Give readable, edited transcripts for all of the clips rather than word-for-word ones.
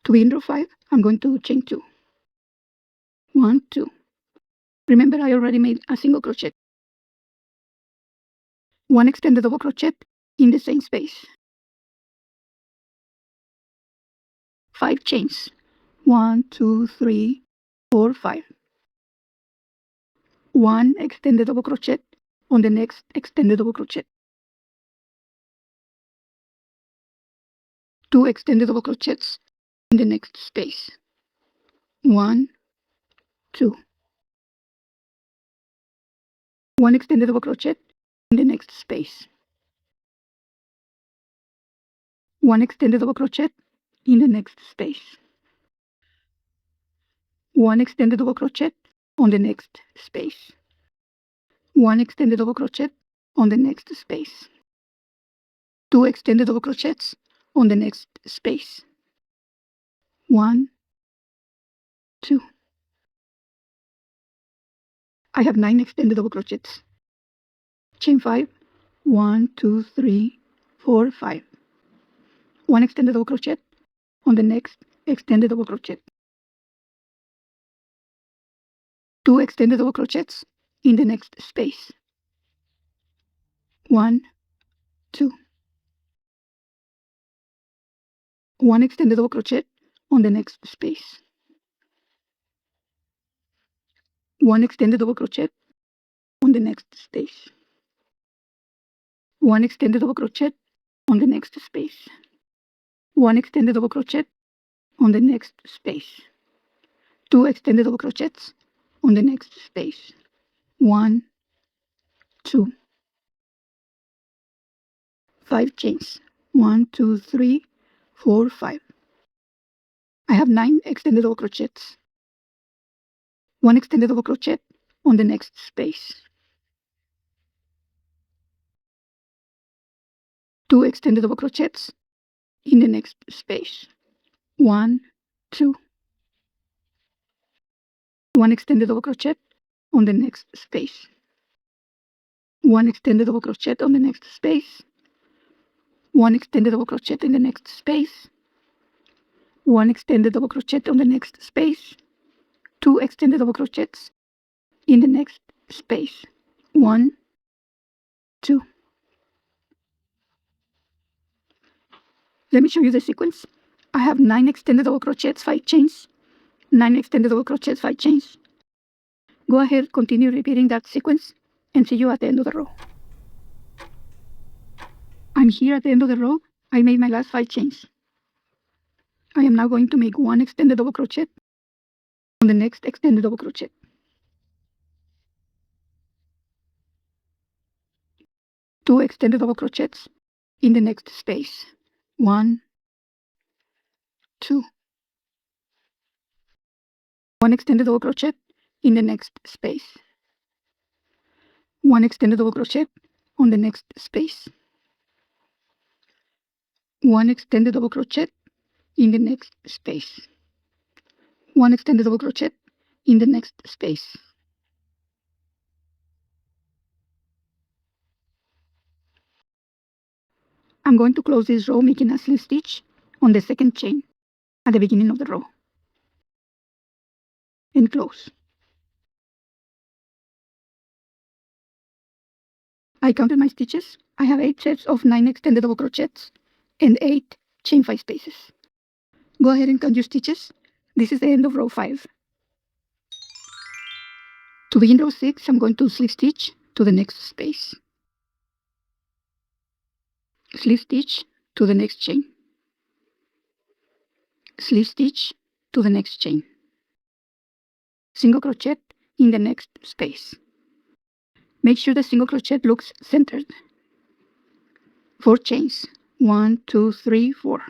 To begin row 5, I'm going to chain 2. 1, 2. Remember, I already made a single crochet. 1 extended double crochet in the same space. 5 chains. 1, 2, 3, 4, 5. 1 extended double crochet on the next extended double crochet. 2 extended double crochets in the next space. 1, 2. 1 extended double crochet in the next space. 1 extended double crochet in the next space. 1 extended double crochet on the next space. 1 extended double crochet on the next space. 2 extended double crochets on the next space. 1, 2. I have 9 extended double crochets. Chain 5. 1, 2, 3, 4, 5. 1 extended double crochet on the next extended double crochet. 2 extended double crochets in the next space. 1, 2. 1 extended double crochet on the next space. 1 extended double crochet on the next space. 1 extended double crochet on the next space. 1 extended double crochet on the next space. 2 extended double crochets on the next space. 1, 2. 5 chains. 1, 2, 3, 4, 5. I have 9 extended double crochets. 1 extended double crochet on the next space. 2 extended double crochets in the next space. 1, 2. 1 extended double crochet on the next space. 1 extended double crochet on the next space. 1 extended double crochet in the next space. 1 extended double crochet on the next space. 2 extended double crochets in the next space. 1, 2. Let me show you the sequence. I have 9 extended double crochets, 5 chains. 9 extended double crochets, 5 chains. Go ahead, continue repeating that sequence, and see you at the end of the row. I'm here at the end of the row. I made my last 5 chains. I am now going to make 1 extended double crochet on the next extended double crochet. 2 extended double crochets in the next space. 1, 2. 1 extended double crochet in the next space. 1 extended double crochet on the next space. 1 extended double crochet in the next space. 1 extended double crochet in the next space. I'm going to close this row making a slip stitch on the second chain at the beginning of the row and close. I counted my stitches. I have 8 sets of 9 extended double crochets and 8 chain 5 spaces. Go ahead and count your stitches. This is the end of row 5. To begin row 6, I'm going to slip stitch to the next space. Slip stitch to the next chain. Slip stitch to the next chain. Single crochet in the next space. Make sure the single crochet looks centered. 4 chains. 1, 2, 3, 4.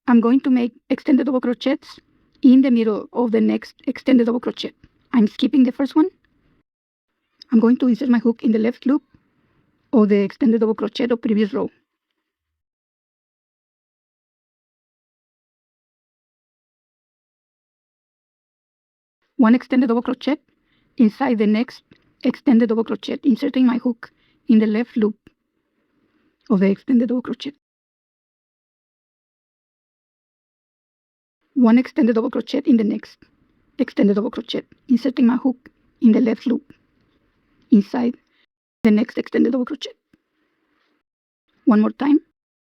I'm going to make extended double crochets in the middle of the next extended double crochet. I'm skipping the first one. I'm going to insert my hook in the left loop of the extended double crochet of previous row. One extended double crochet inside the next extended double crochet, inserting my hook in the left loop of the extended double crochet. 1 extended double crochet in the next extended double crochet, inserting my hook in the left loop inside the next extended double crochet. One more time,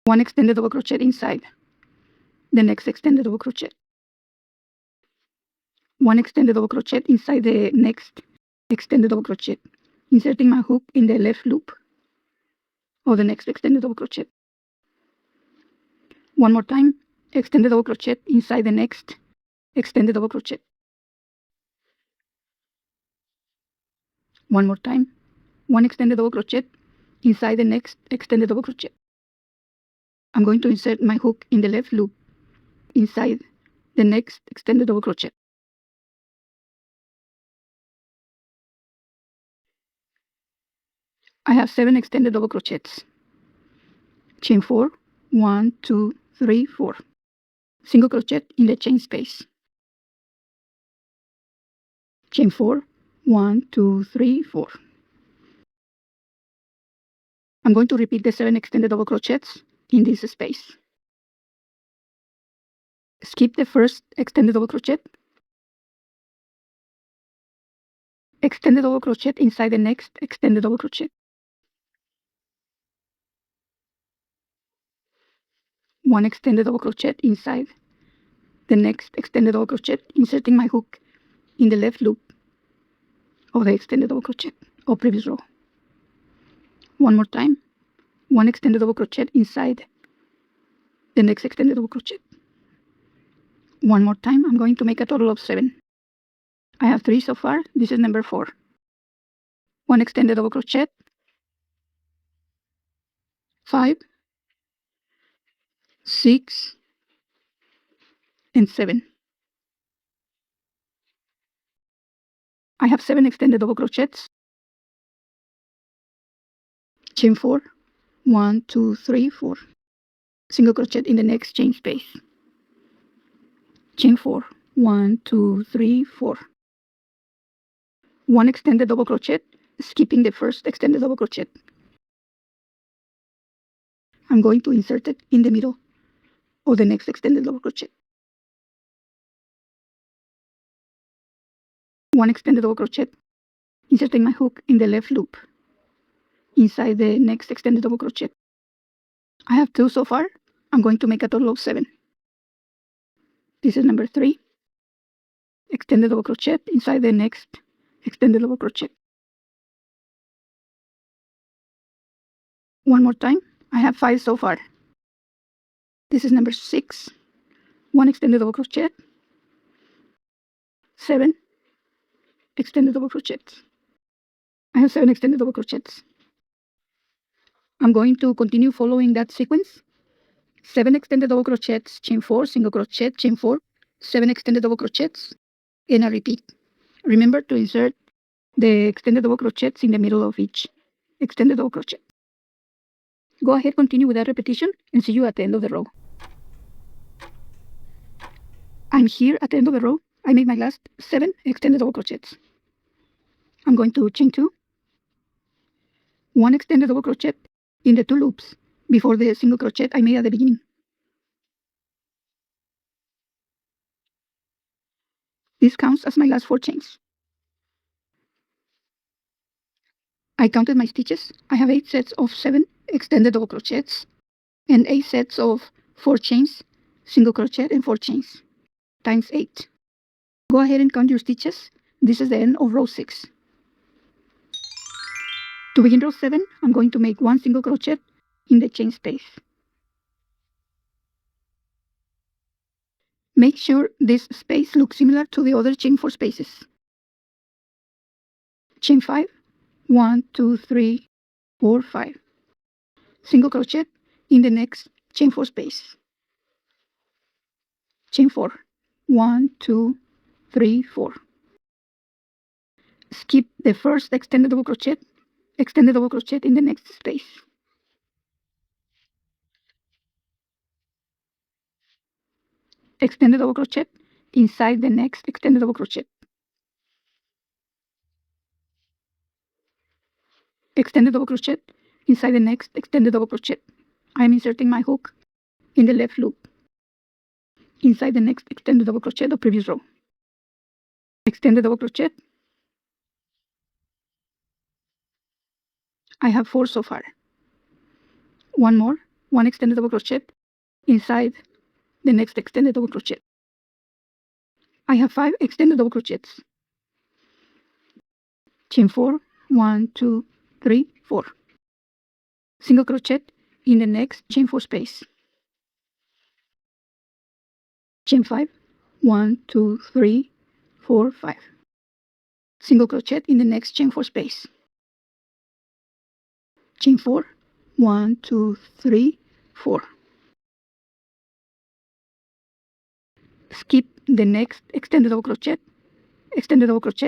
1 extended double crochet inside the next extended double crochet, 1 extended double crochet inside the next extended double crochet, inserting my hook in the left loop of the next extended double crochet. One more time, extended double crochet inside the next extended double crochet. One more time, 1 extended double crochet inside the next extended double crochet. I'm going to insert my hook in the left loop inside the next extended double crochet. I have 7 extended double crochets. Chain 4, 1, 2, 3, 4. Single crochet in the chain space. Chain 4, 1, 2, 3, 4. I'm going to repeat the 7 extended double crochets in this space. Skip the first extended double crochet. Extended double crochet inside the next extended double crochet. 1 extended double crochet inside the next extended double crochet, inserting my hook in the left loop of the extended double crochet or previous row. One more time, 1 extended double crochet inside the next extended double crochet. One more time, I'm going to make a total of 7. I have 3 so far. This is number 4. 1 extended double crochet, 5, 6, and 7. I have 7 extended double crochets. Chain 4, 1, 2, 3, 4. Single crochet in the next chain space. Chain 4, 1, 2, 3, 4. 1 extended double crochet, skipping the first extended double crochet. I'm going to insert it in the middle of the next extended double crochet. 1 extended double crochet, inserting my hook in the left loop inside the next extended double crochet. I have 2 so far. I'm going to make a total of 7. This is number 3. Extended double crochet inside the next extended double crochet. One more time. I have 5 so far. This is number 6. 1 extended double crochet, 7 extended double crochets. I have 7 extended double crochets. I'm going to continue following that sequence. 7 extended double crochets, chain 4, single crochet, chain 4, 7 extended double crochets, and a repeat. Remember to insert the extended double crochets in the middle of each extended double crochet. Go ahead, continue with that repetition, and see you at the end of the row. I'm here at the end of the row. I made my last 7 extended double crochets. I'm going to chain 2, 1 extended double crochet in the 2 loops before the single crochet I made at the beginning. This counts as my last 4 chains. I counted my stitches. I have 8 sets of 7 extended double crochets and 8 sets of 4 chains, single crochet and 4 chains, times 8. Go ahead and count your stitches. This is the end of row 6. To begin row 7, I'm going to make 1 single crochet in the chain space. Make sure this space looks similar to the other chain 4 spaces. Chain 5, 1, 2, 3, 4, 5. Single crochet in the next chain 4 space. Chain 4, 1, 2, 3, 4. Skip the first extended double crochet in the next space. Extended double crochet inside the next extended double crochet. Extended double crochet inside the next extended double crochet. I am inserting my hook in the left loop. inside the next extended double crochet of previous row. Extended double crochet. I have 4 so far. One more, 1 extended double crochet inside the next extended double crochet. I have 5 extended double crochets. Chain 4, 1, 2, 3, 4. Single crochet in the next chain 4 space. Chain 5, 1, 2, 3, 4, 5. Single crochet in the next chain 4 space. Chain 4, 1, 2, 3, 4. Skip the next extended double crochet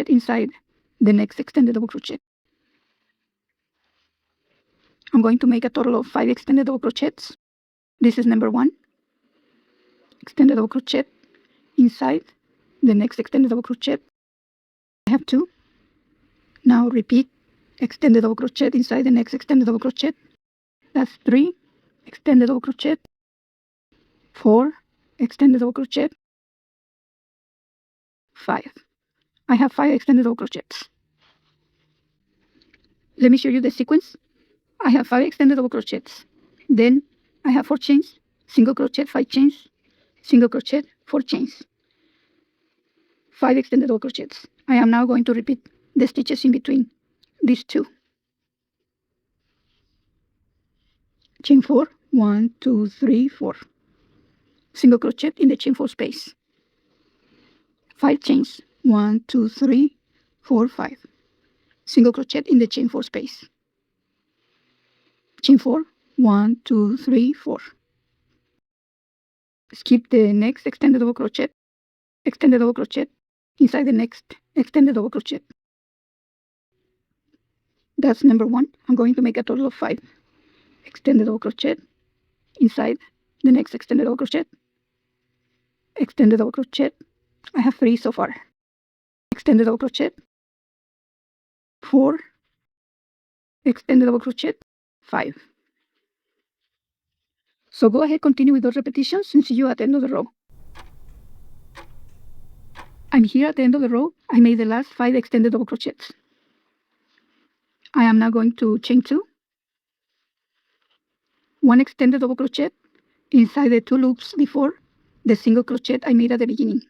inside the next extended double crochet. I'm going to make a total of 5 extended double crochets. This is number 1. Extended double crochet inside the next extended double crochet. I have 2. Now repeat extended double crochet inside the next extended double crochet. That's 3 extended double crochet, 4 extended double crochet, 5. I have 5 extended double crochets. Let me show you the sequence. I have 5 extended double crochets. Then I have 4 chains, single crochet, 5 chains, single crochet, 4 chains, 5 extended double crochets. I am now going to repeat the stitches in between these 2. Chain 4, 1, 2, 3, 4. Single crochet in the chain 4 space. 5 chains, 1, 2, 3, 4, 5. Single crochet in the chain 4 space. Chain 4, 1, 2, 3, 4. Skip the next extended double crochet inside the next extended double crochet. That's number 1. I'm going to make a total of 5 extended double crochet inside the next extended double crochet. Extended double crochet. I have 3 so far. Extended double crochet, 4 extended double crochet, 5. So go ahead, continue with those repetitions and see you at the end of the row. I'm here at the end of the row. I made the last 5 extended double crochets. I am now going to chain 2, 1 extended double crochet inside the 2 loops before the single crochet I made at the beginning.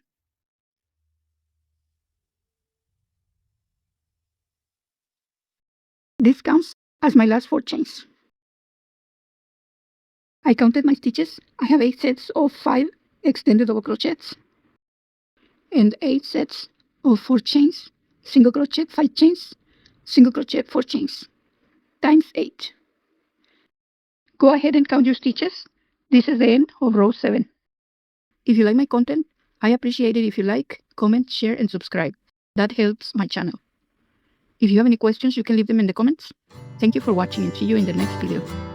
This counts as my last 4 chains. I counted my stitches. I have 8 sets of 5 extended double crochets and 8 sets of 4 chains, single crochet, 5 chains, single crochet, 4 chains, times 8. Go ahead and count your stitches. This is the end of row 7. If you like my content, I appreciate it if you like, comment, share, and subscribe. That helps my channel. If you have any questions, you can leave them in the comments. Thank you for watching and see you in the next video.